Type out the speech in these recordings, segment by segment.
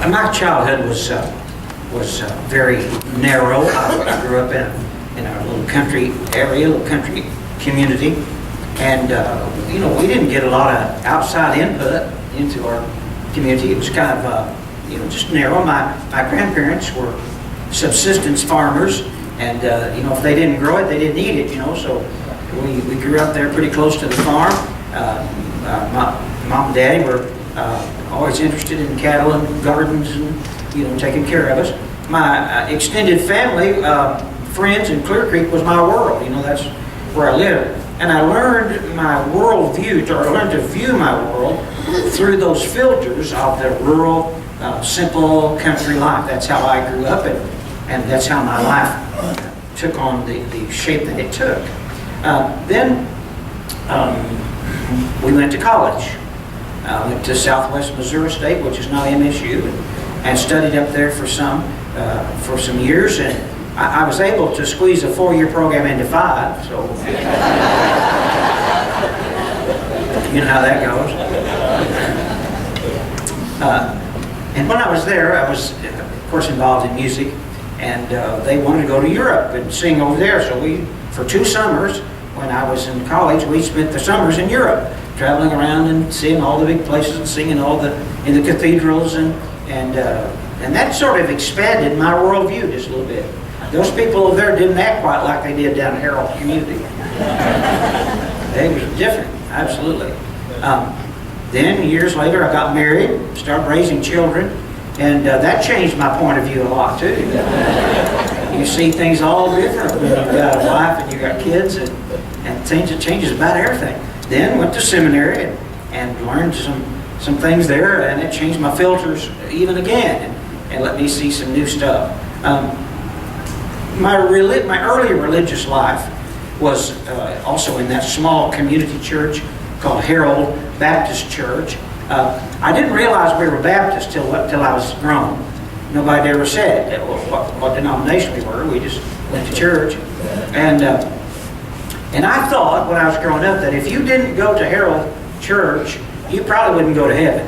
My childhood was very narrow. I grew up in a little country area, little country community, and we didn't get a lot of outside input into our community. It was kind of just narrow. My grandparents were subsistence farmers, and if they didn't grow it, they didn't eat it. So we grew up there pretty close to the farm. My mom and daddy were always interested in cattle and gardens and taking care of us. My extended family, friends in Clear Creek was my world. That's where I lived. And I learned my worldview, or I learned to view my world through those filters of the rural, simple country life. That's how I grew up, and that's how my life took on the shape that it took. Then we went to college. I went to Southwest Missouri State, which is now MSU, and studied up there for some years. And I was able to squeeze a 4-year program into 5, so you know how that goes. And when I was there, I was, of course, involved in music, and they wanted to go to Europe and sing over there. So for 2 summers, when I was in college, we spent the summers in Europe, traveling around and seeing all the big places and singing in the cathedrals, and that sort of expanded my worldview just a little bit. Those people over there didn't act quite like they did down in Harold Community. They were different, absolutely. Then, years later, I got married, started raising children, and that changed my point of view a lot, too. You see things all different when you've got a wife and you've got kids, and it changes about everything. Then went to seminary and learned some things there, and it changed my filters even again, and let me see some new stuff. My early religious life was also in that small community church called Harold Baptist Church. I didn't realize we were Baptist till I was grown. Nobody ever said what denomination we were. We just went to church. And I thought when I was growing up that if you didn't go to Harold Church, you probably wouldn't go to heaven.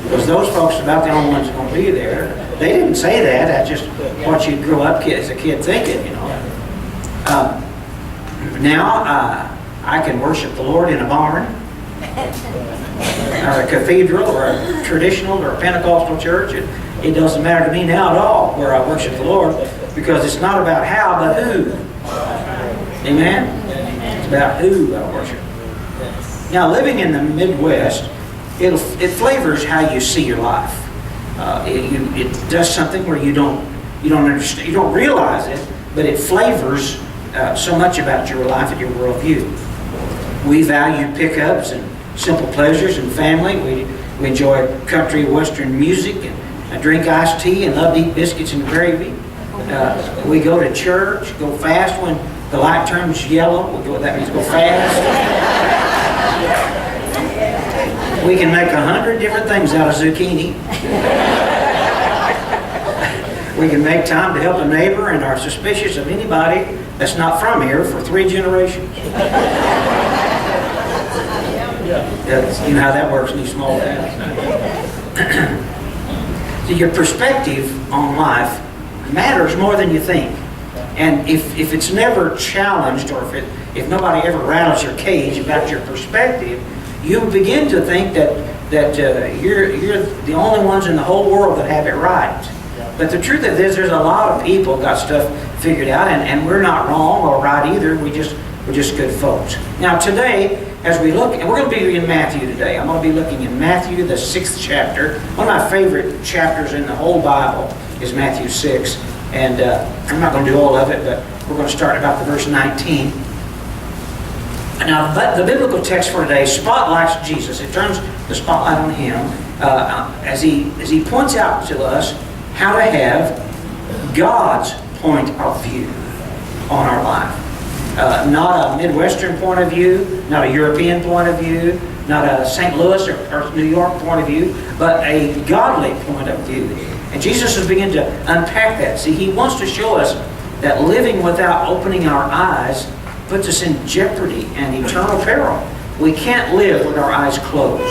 Because those folks are about the only ones that are going to be there. They didn't say that. That's just what you grew up as a kid thinking, Now I can worship the Lord in a barn, or a cathedral, or a traditional, or a Pentecostal church. It doesn't matter to me now at all where I worship the Lord, because it's not about how, but who. Amen? It's about who I worship. Now, living in the Midwest, it flavors how you see your life. It does something where you don't understand, you don't realize it, but it flavors so much about your life and your worldview. We value pickups and simple pleasures and family. We enjoy country western music, and drink iced tea, and love to eat biscuits and gravy. We go to church, go fast when the light turns yellow. That means go fast. We can make 100 different things out of zucchini. We can make time to help a neighbor and are suspicious of anybody that's not from here for 3 generations. You know how that works in these small towns. So your perspective on life matters more than you think. And if it's never challenged, or if nobody ever rattles your cage about your perspective, you begin to think that you're the only ones in the whole world that have it right. But the truth of it is, there's a lot of people got stuff figured out, and we're not wrong or right either. We're just good folks. Now today, as we look, and we're going to be in Matthew today. I'm going to be looking in Matthew, the 6th chapter. One of my favorite chapters in the whole Bible is Matthew 6. And I'm not going to do all of it, but we're going to start about the verse 19. Now, the biblical text for today spotlights Jesus. It turns the spotlight on Him as he points out to us how to have God's point of view on our life. Not a Midwestern point of view, not a European point of view, not a St. Louis or New York point of view, but a godly point of view. And Jesus is beginning to unpack that. See, He wants to show us that living without opening our eyes puts us in jeopardy and eternal peril. We can't live with our eyes closed.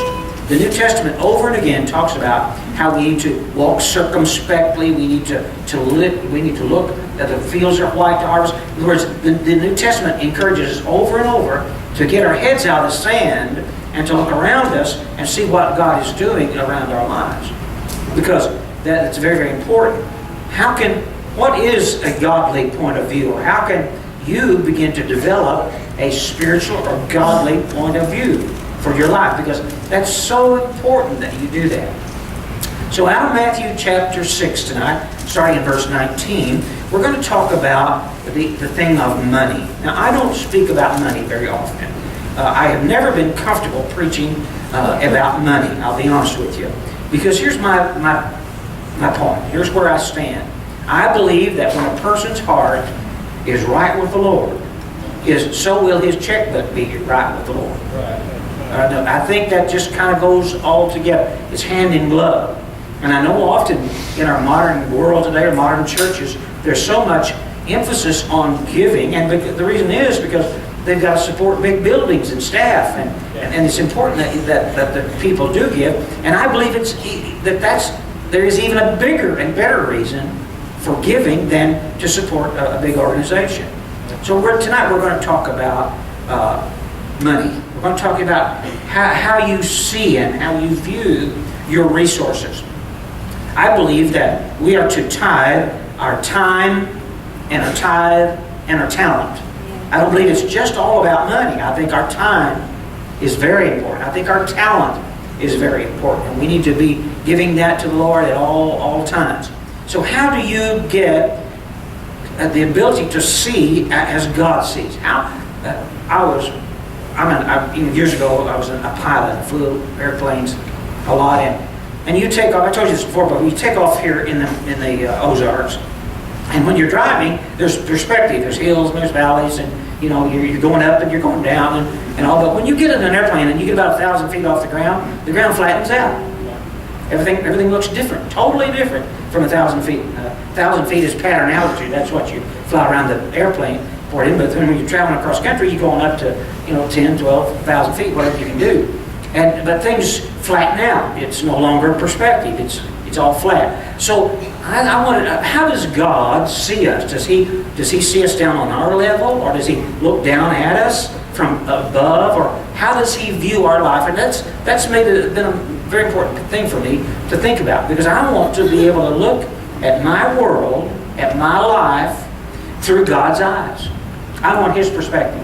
The New Testament over and again talks about how we need to walk circumspectly. We need to look that the fields are white to harvest. In other words, the New Testament encourages us over and over to get our heads out of the sand and to look around us and see what God is doing around our lives. Because that's very, very important. What is a godly point of view? Or how can you begin to develop a spiritual or godly point of view for your life? Because that's so important that you do that. So out of Matthew chapter 6 tonight, starting in verse 19, we're going to talk about the thing of money. Now, I don't speak about money very often. I have never been comfortable preaching about money, I'll be honest with you. Because here's my point. Here's where I stand. I believe that when a person's heart is right with the Lord, so will his checkbook be right with the Lord. I think that just kind of goes all together. It's hand in glove. And I know often in our modern world today, or modern churches, there's so much emphasis on giving. And the reason is because they've got to support big buildings and staff. And it's important that the people do give. And I believe there is even a bigger and better reason for giving than to support a big organization. So tonight we're going to talk about money. We're going to talk about how you see and how you view your resources. I believe that we are to tithe our time and our tithe and our talent. I don't believe it's just all about money. I think our time is very important. I think our talent is very important. And we need to be giving that to the Lord at all times. So how do you get the ability to see as God sees? Years ago, I was a pilot, flew airplanes a lot, and you take off. I told you this before, but you take off here in the Ozarks, and when you're driving, there's perspective. There's hills and there's valleys, and you're going up and you're going down and all. But when you get in an airplane and you get about 1,000 feet off the ground flattens out. Everything looks different, totally different from 1,000 feet. 1,000 feet is pattern altitude. That's what you fly around the airplane for. But then when you're traveling across country, you're going up to 10, 12,000 feet, whatever you can do. But things flatten out. It's no longer perspective. It's all flat. So I wanted. How does God see us? Does He see us down on our level, or does He look down at us from above, or how does He view our life? And that's been a very important thing for me to think about, because I want to be able to look at my world, at my life, through God's eyes. I want His perspective.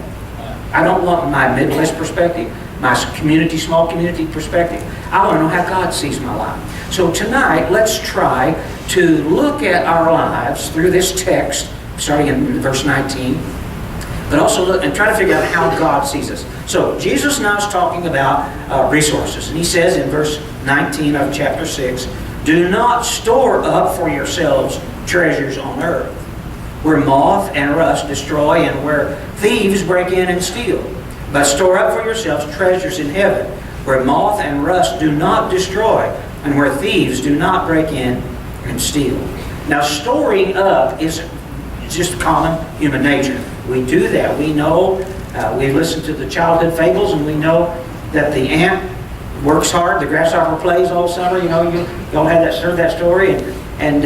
I don't want my Midwest perspective, my small community perspective. I want to know how God sees my life. So tonight, let's try to look at our lives through this text, starting in verse 19, but also look and try to figure out how God sees us. So Jesus now is talking about resources. And He says in verse 19 of chapter 6, "Do not store up for yourselves treasures on earth, where moth and rust destroy and where thieves break in and steal. But store up for yourselves treasures in heaven, where moth and rust do not destroy and where thieves do not break in and steal." Now, storing up is just common human nature. We do that. We know, we listen to the childhood fables, and we know that the ant works hard, the grasshopper plays all summer. You all had heard that story, and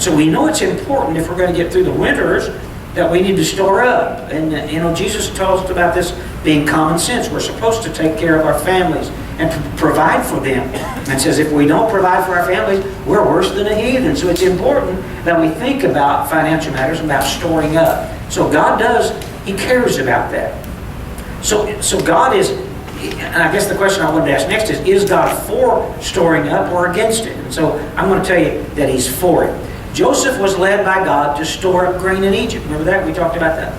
so we know it's important if we're going to get through the winters that we need to store up. And Jesus tells us about this being common sense. We're supposed to take care of our families and provide for them. And says if we don't provide for our families, we're worse than a heathen. So it's important that we think about financial matters, about storing up. So God does, He cares about that. So God is, and I guess the question I wanted to ask next is God for storing up or against it? And so I'm going to tell you that He's for it. Joseph was led by God to store up grain in Egypt. Remember that? We talked about that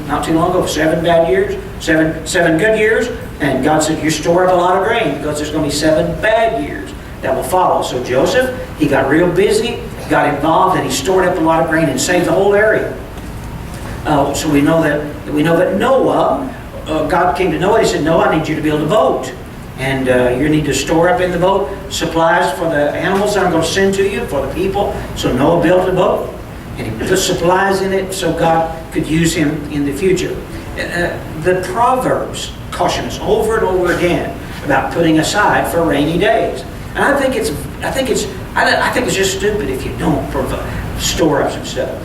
not too long ago. 7 bad years, seven good years, and God said, you store up a lot of grain because there's going to be 7 bad years that will follow. So Joseph, he got real busy, got involved, and he stored up a lot of grain and saved the whole area. So we know that Noah, God came to Noah. He said, Noah, I need you to build a boat. And you need to store up in the boat supplies for the animals that I'm going to send to you, for the people. So Noah built a boat, and he put supplies in it so God could use him in the future. The Proverbs caution us over and over again about putting aside for rainy days. And I think it's just stupid if you don't store up some stuff.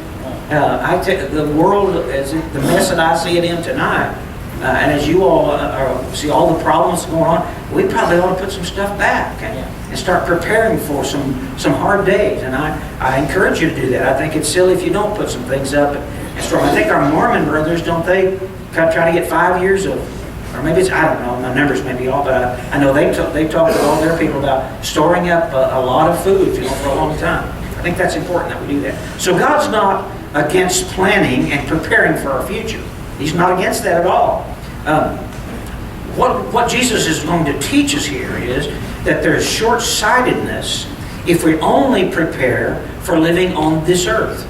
The world, as the mess that I see it in tonight, and as you all see all the problems going on, we probably ought to put some stuff back and start preparing for some hard days. And I encourage you to do that. I think it's silly if you don't put some things up and store. I think our Mormon brothers, don't they try to get 5 years of, or maybe it's, I don't know, my numbers may be off, but I know they talk to all their people about storing up a lot of food, for a long time. I think that's important that we do that. So God's not against planning and preparing for our future. He's not against that at all. What Jesus is going to teach us here is that there's short-sightedness if we only prepare for living on this earth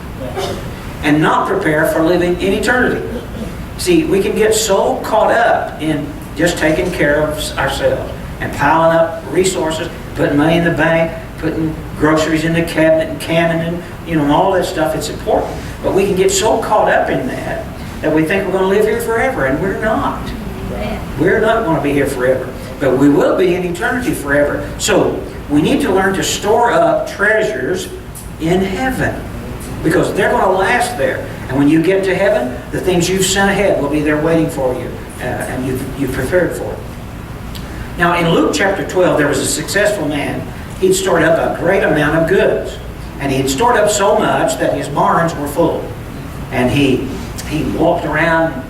and not prepare for living in eternity. See, we can get so caught up in just taking care of ourselves and piling up resources, putting money in the bank, putting groceries in the cabinet and canning and all that stuff. It's important. But we can get so caught up in that we think we're going to live here forever, and we're not. We're not going to be here forever. But we will be in eternity forever. So we need to learn to store up treasures in heaven, because they're going to last there. And when you get to heaven, the things you've sent ahead will be there waiting for you, and you've prepared for it. Now, in Luke chapter 12, there was a successful man. He'd stored up a great amount of goods. And he had stored up so much that his barns were full. And he walked around,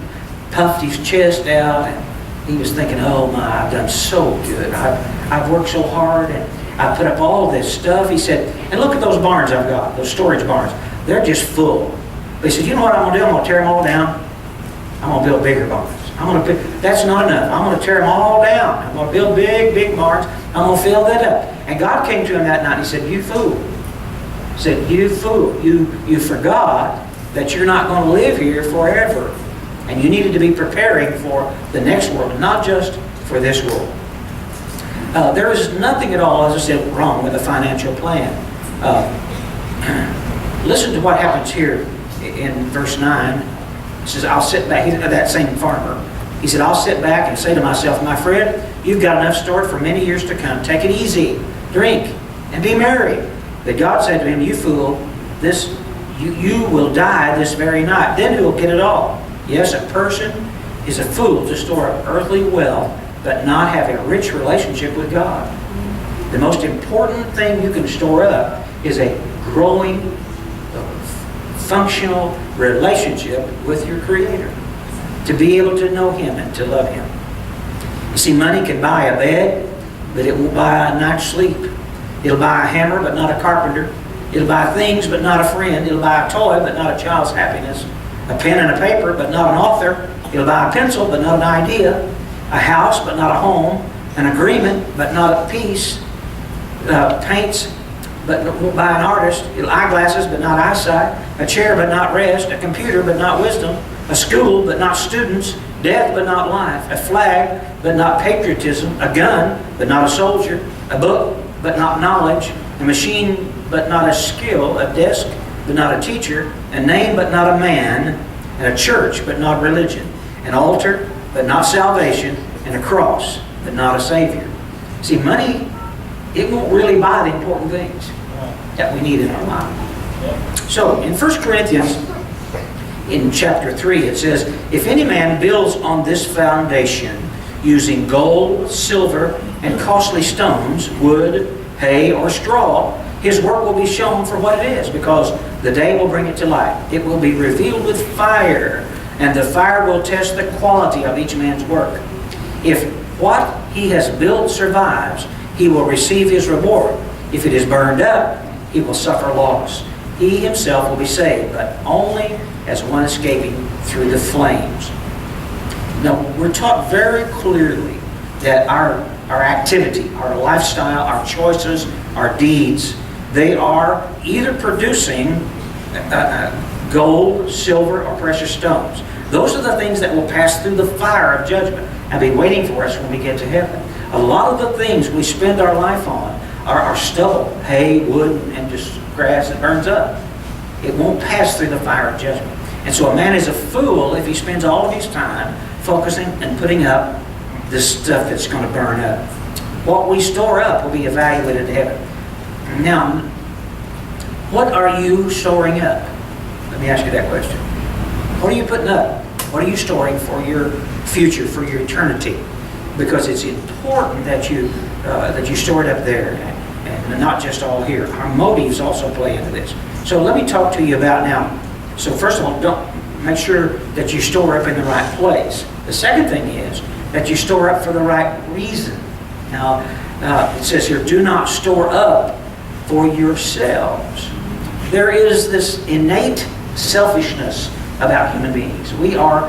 puffed his chest out, and he was thinking, oh my, I've done so good. I've worked so hard, and I put up all this stuff. He said, and look at those barns I've got, those storage barns. They're just full. But he said, you know what I'm going to do? I'm going to tear them all down. I'm going to build bigger barns. That's not enough. I'm going to tear them all down. I'm going to build big barns. I'm going to fill that up. And God came to him that night and he said, you fool. He said, you fool. You forgot that you're not going to live here forever. And you needed to be preparing for the next world, not just for this world. There is nothing at all, as I said, wrong with a financial plan. Listen to what happens here in verse 9. He says, I'll sit back. That same farmer. He said, I'll sit back and say to myself, my friend, you've got enough stored for many years to come. Take it easy, drink, and be merry. But God said to him, you fool, you will die this very night. Then who will get it all? Yes, a person is a fool to store up earthly wealth, but not have a rich relationship with God. The most important thing you can store up is a growing, functional relationship with your Creator. To be able to know Him and to love Him. You see, money can buy a bed, but it won't buy a night's sleep. It'll buy a hammer, but not a carpenter. It'll buy things, but not a friend. It'll buy a toy, but not a child's happiness. A pen and a paper, but not an author. It'll buy a pencil, but not an idea. A house, but not a home. An agreement, but not a peace. Paints, but won't buy an artist. Eyeglasses, but not eyesight. A chair, but not rest. A computer, but not wisdom. A school, but not students. Death, but not life. A flag, but not patriotism. A gun, but not a soldier. A book, but not knowledge. A machine, but not a skill. A desk, but not a teacher. A name, but not a man. And a church, but not religion. An altar, but not salvation. And a cross, but not a Savior. See, money, it won't really buy the important things that we need in our life. So, in 1 Corinthians, in chapter 3, it says, if any man builds on this foundation using gold, silver, and costly stones, wood, hay, or straw, his work will be shown for what it is, because the day will bring it to light. It will be revealed with fire, and the fire will test the quality of each man's work. If what he has built survives, he will receive his reward. If it is burned up, he will suffer loss. He himself will be saved, but only as one escaping through the flames. Now, we're taught very clearly that our activity, our lifestyle, our choices, our deeds, they are either producing gold, silver, or precious stones. Those are the things that will pass through the fire of judgment and be waiting for us when we get to heaven. A lot of the things we spend our life on are stubble, hay, wood, and just grass that burns up. It won't pass through the fire of judgment. And so a man is a fool if he spends all of his time focusing and putting up this stuff that's going to burn up. What we store up will be evaluated in heaven. Now, what are you storing up? Let me ask you that question. What are you putting up? What are you storing for your future, for your eternity? Because it's important that you store it up there, and not just all here. Our motives also play into this. So let me talk to you about now. So first of all, don't make sure that you store up in the right place. The second thing is that you store up for the right reason. Now, it says here, do not store up for yourselves. There is this innate selfishness about human beings. We are,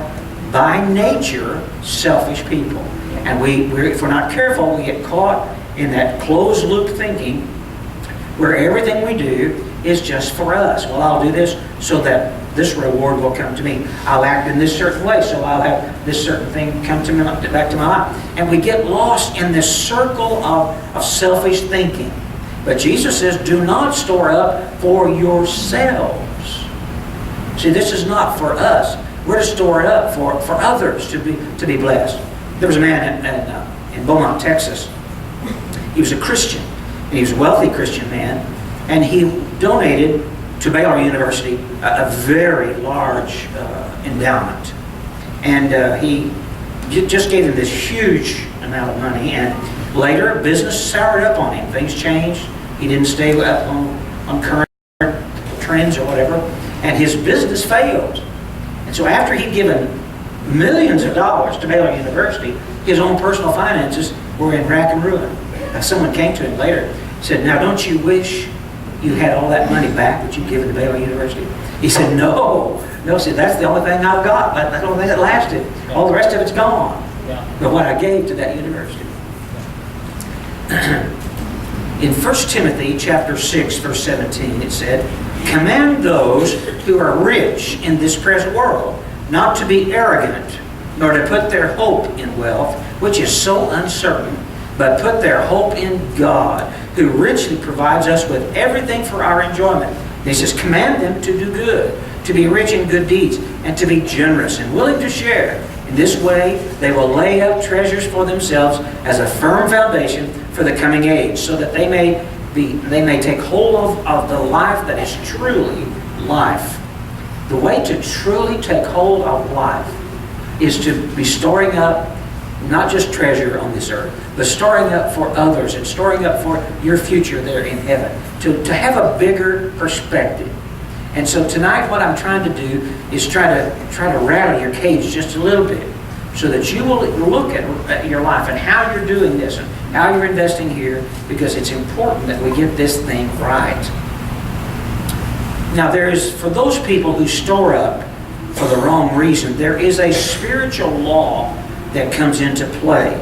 by nature, selfish people. And if we're not careful, we get caught in that closed-loop thinking where everything we do is just for us. Well, I'll do this so that this reward will come to me. I'll act in this certain way, so I'll have this certain thing come to me, back to my life. And we get lost in this circle of selfish thinking. But Jesus says, do not store up for yourselves. See, this is not for us. We're to store it up for others to be blessed. There was a man in Beaumont, Texas. He was a Christian, and he was a wealthy Christian man, and he donated to Baylor University a very large endowment. And he just gave him this huge amount of money, and later business soured up on him. Things changed. He didn't stay up on current trends or whatever, and his business failed. And so after he'd given millions of dollars to Baylor University, his own personal finances were in rack and ruin. Someone came to him later and said, now don't you wish you had all that money back that you'd given to Baylor University? He said, no, see, that's the only thing I've got. That's the only thing that lasted. All the rest of it's gone. But what I gave to that university. In 1 Timothy chapter 6, verse 17, it said, command those who are rich in this present world not to be arrogant, nor to put their hope in wealth, which is so uncertain, but put their hope in God, who richly provides us with everything for our enjoyment. And he says, command them to do good, to be rich in good deeds, and to be generous and willing to share. In this way, they will lay up treasures for themselves as a firm foundation for the coming age, so that they may take hold of the life that is truly life. The way to truly take hold of life is to be storing up not just treasure on this earth, but storing up for others and storing up for your future there in heaven. To have a bigger perspective. And so tonight what I'm trying to do is try to rattle your cage just a little bit, so that you will look at your life and how you're doing this and how you're investing here, because it's important that we get this thing right. Now for those people who store up for the wrong reason, there is a spiritual law that comes into play.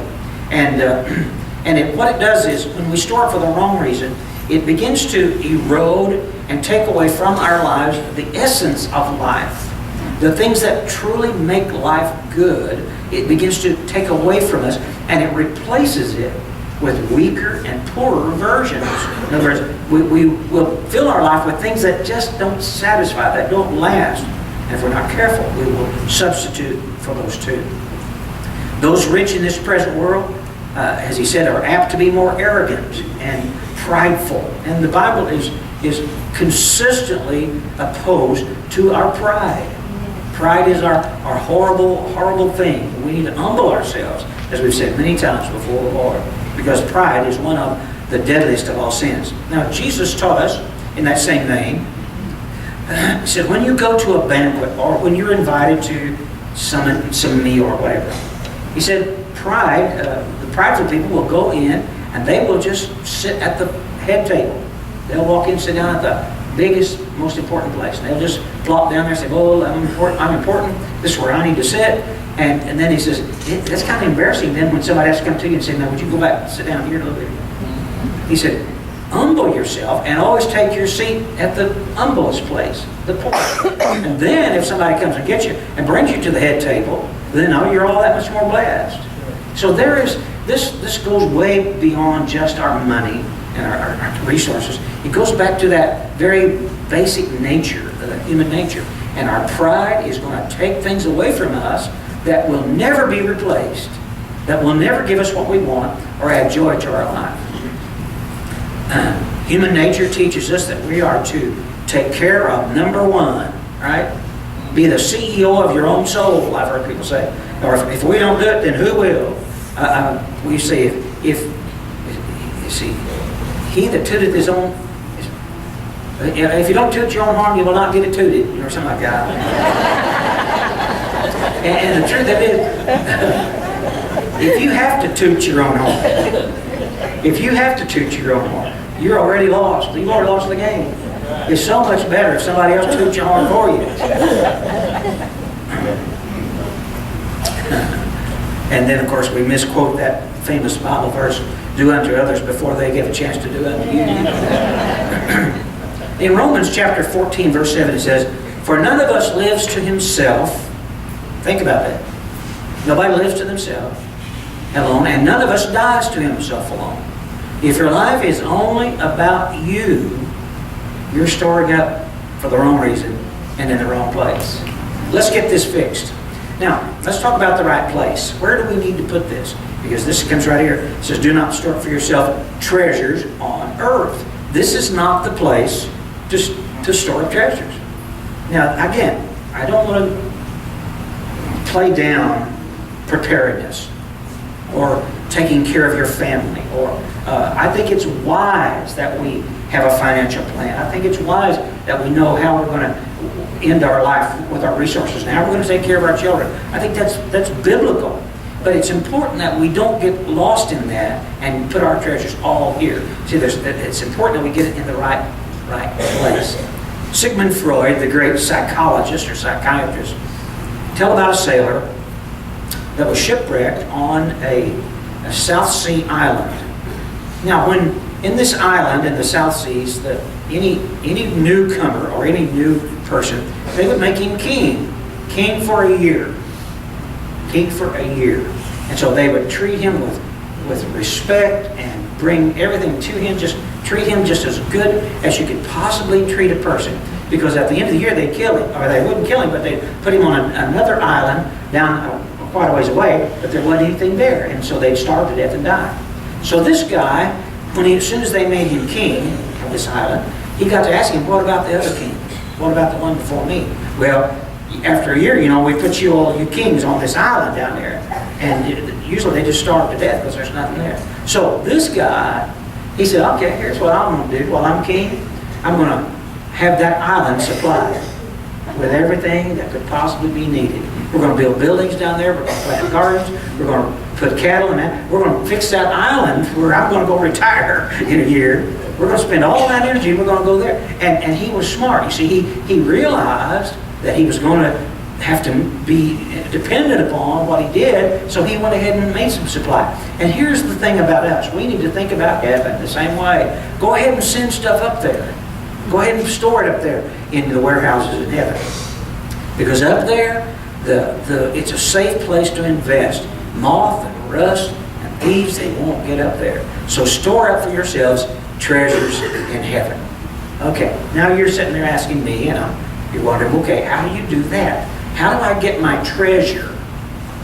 And what it does is, when we store up for the wrong reason, it begins to erode and take away from our lives the essence of life. The things that truly make life good, it begins to take away from us, and it replaces it with weaker and poorer versions. In other words, we will fill our life with things that just don't satisfy, that don't last. And if we're not careful, we will substitute for those two. Those rich in this present world, as he said, are apt to be more arrogant and prideful. And the Bible is consistently opposed to our pride. Pride is our horrible thing. We need to humble ourselves, as we've said many times before the Lord, because pride is one of the deadliest of all sins. Now, Jesus taught us in that same vein. He said, when you go to a banquet or when you're invited to some meal or whatever, he said, the prideful people will go in and they will just sit at the head table. They'll walk in and sit down at the biggest, most important place. And they'll just plop down there and say, oh, I'm important. This is where I need to sit. And then he says, that's kind of embarrassing then when somebody has to come to you and say, now would you go back and sit down here a little bit? He said, humble yourself and always take your seat at the humblest place, the poorest. And then if somebody comes and gets you and brings you to the head table, then you're all that much more blessed. So this goes way beyond just our money and our resources. It goes back to that very basic nature, human nature. And our pride is going to take things away from us that will never be replaced that will never give us what we want or add joy to our life. Human nature teaches us that we are to take care of number one, right? Be the CEO of your own soul, I've heard people say. Or if we don't do it, then who will? We say, if you see, he that tooteth his own, if you don't toot your own horn, you will not get it tooted, or something like that. And the truth of it is, if you have to toot your own horn, if you have to toot your own horn, you're already lost. You've already lost the game. It's so much better if somebody else toots your horn for you. And then, of course, we misquote that famous Bible verse, do unto others before they give a chance to do unto you. In Romans chapter 14, verse 7, it says, for none of us lives to himself. Think about that. Nobody lives to themselves alone, and none of us dies to himself alone. If your life is only about you, you're storing up for the wrong reason and in the wrong place. Let's get this fixed. Now, let's talk about the right place. Where do we need to put this? Because this comes right here. It says, do not store up for yourself treasures on earth. This is not the place to store up treasures. Now, again, I don't want to play down preparedness or taking care of your family. Or I think it's wise that we have a financial plan. I think it's wise that we know how we're going to end our life with our resources. Now we're going to take care of our children. I think that's biblical. But it's important that we don't get lost in that and put our treasures all here. See, it's important that we get it in the right place. Sigmund Freud, the great psychologist or psychiatrist, tell about a sailor that was shipwrecked on a South Sea island. Now, when in this island in the South Seas, any newcomer or any new person, they would make him king for a year. King for a year. And so they would treat him with respect and bring everything to him, just treat him just as good as you could possibly treat a person. Because at the end of the year they'd kill him, or they wouldn't kill him, but they'd put him on another island down quite a ways away, but there wasn't anything there, and so they'd starve to death and die. So this guy, as soon as they made him king of this island, he got to ask him, what about the other kings? What about the one before me? Well, after a year, we put you kings on this island down there, and usually they just starve to death because there's nothing there. So this guy, he said, okay, here's what I'm going to do. While I'm king, I'm going to have that island supplied with everything that could possibly be needed. We're going to build buildings down there. We're going to plant gardens. We're going to put cattle in that. We're going to fix that island where I'm going to go retire in a year. We're going to spend all that energy. We're going to go there. And he was smart. You see, he realized that he was going to have to be dependent upon what he did, so he went ahead and made some supply. And here's the thing about us. We need to think about heaven the same way. Go ahead and send stuff up there. Go ahead and store it up there in the warehouses in heaven. Because up there, it's a safe place to invest. Moth and rust and thieves, they won't get up there. So store up for yourselves treasures in heaven. Okay, now you're sitting there asking me, you're wondering, okay, how do you do that? How do I get my treasure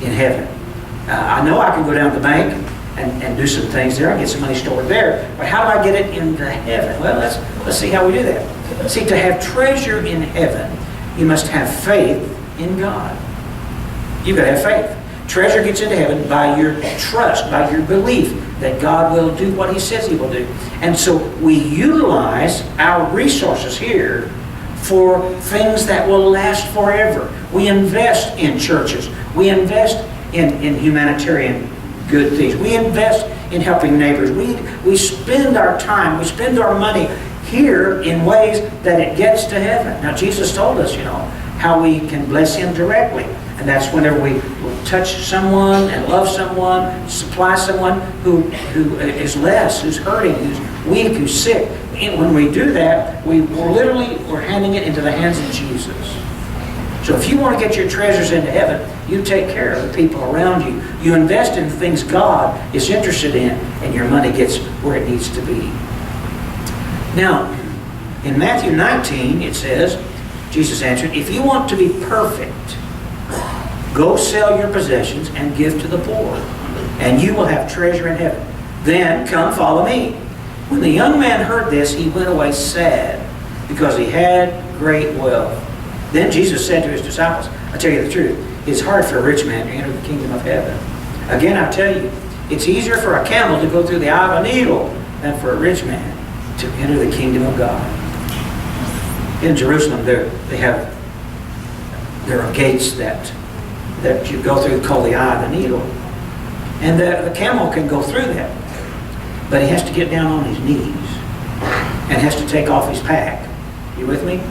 in heaven? I know I can go down to the bank and do some things there. I get some money stored there. But how do I get it into heaven? Well, let's see how we do that. See, to have treasure in heaven, you must have faith in God. You've got to have faith. Treasure gets into heaven by your trust, by your belief that God will do what He says He will do. And so we utilize our resources here for things that will last forever. We invest in churches. We invest in humanitarian good things. We invest in helping neighbors. We spend our time, we spend our money here in ways that it gets to heaven. Now, Jesus told us, how we can bless Him directly. And that's whenever we touch someone and love someone, supply someone who is less, who's hurting, who's weak, who's sick. And when we do that, we're handing it into the hands of Jesus. So if you want to get your treasures into heaven, you take care of the people around you. You invest in things God is interested in, and your money gets where it needs to be. Now, in Matthew 19, it says, Jesus answered, if you want to be perfect, go sell your possessions and give to the poor. and you will have treasure in heaven. Then come follow me. When the young man heard this, he went away sad, because he had great wealth. Then Jesus said to his disciples, I tell you the truth, it's hard for a rich man to enter the kingdom of heaven. Again, I tell you, it's easier for a camel to go through the eye of a needle than for a rich man to enter the kingdom of God. In Jerusalem, there are gates that you go through called the eye of the needle. And the camel can go through that. But he has to get down on his knees and has to take off his pack. You with me?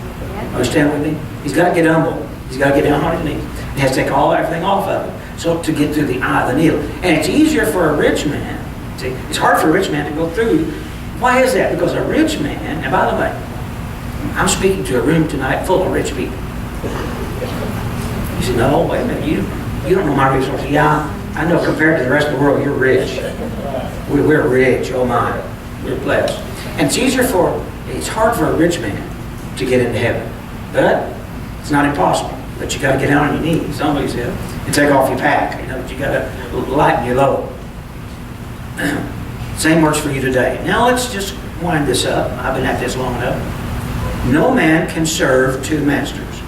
Understand with me? He's got to get humble. He's got to get down on his knees. He has to take everything off of him. So to get through the eye of the needle. And it's easier for a rich man. See, it's hard for a rich man to go through. Why is that? Because a rich man, and by the way, I'm speaking to a room tonight full of rich people. You say, no, wait a minute, you don't know my resources. Yeah, I know compared to the rest of the world, you're rich. We're rich, oh my. We're blessed. And it's hard for a rich man to get into heaven. But it's not impossible. But you got to get down on your knees, somebody said, and take off your pack. You got to lighten your load. Same works for you today. Now let's just wind this up. I've been at this long enough. No man can serve two masters.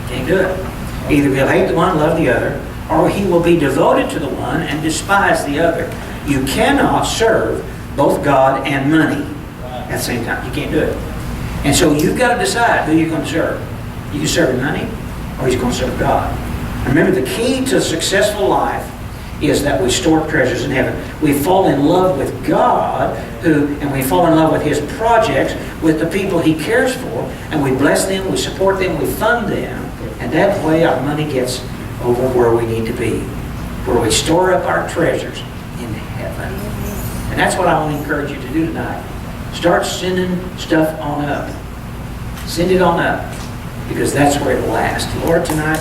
Can't do it. Either he'll hate the one, love the other, or he will be devoted to the one and despise the other. You cannot serve both God and money at the same time. You can't do it. And so you've got to decide who you're going to serve. You can serve money, or he's going to serve God. And remember, the key to a successful life is that we store treasures in heaven. We fall in love with God, and we fall in love with His projects, with the people He cares for, and we bless them, we support them, we fund them, and that way our money gets over where we need to be, where we store up our treasures in heaven. And that's what I want to encourage you to do tonight. Start sending stuff on up. Send it on up, because that's where it'll last. Lord, tonight,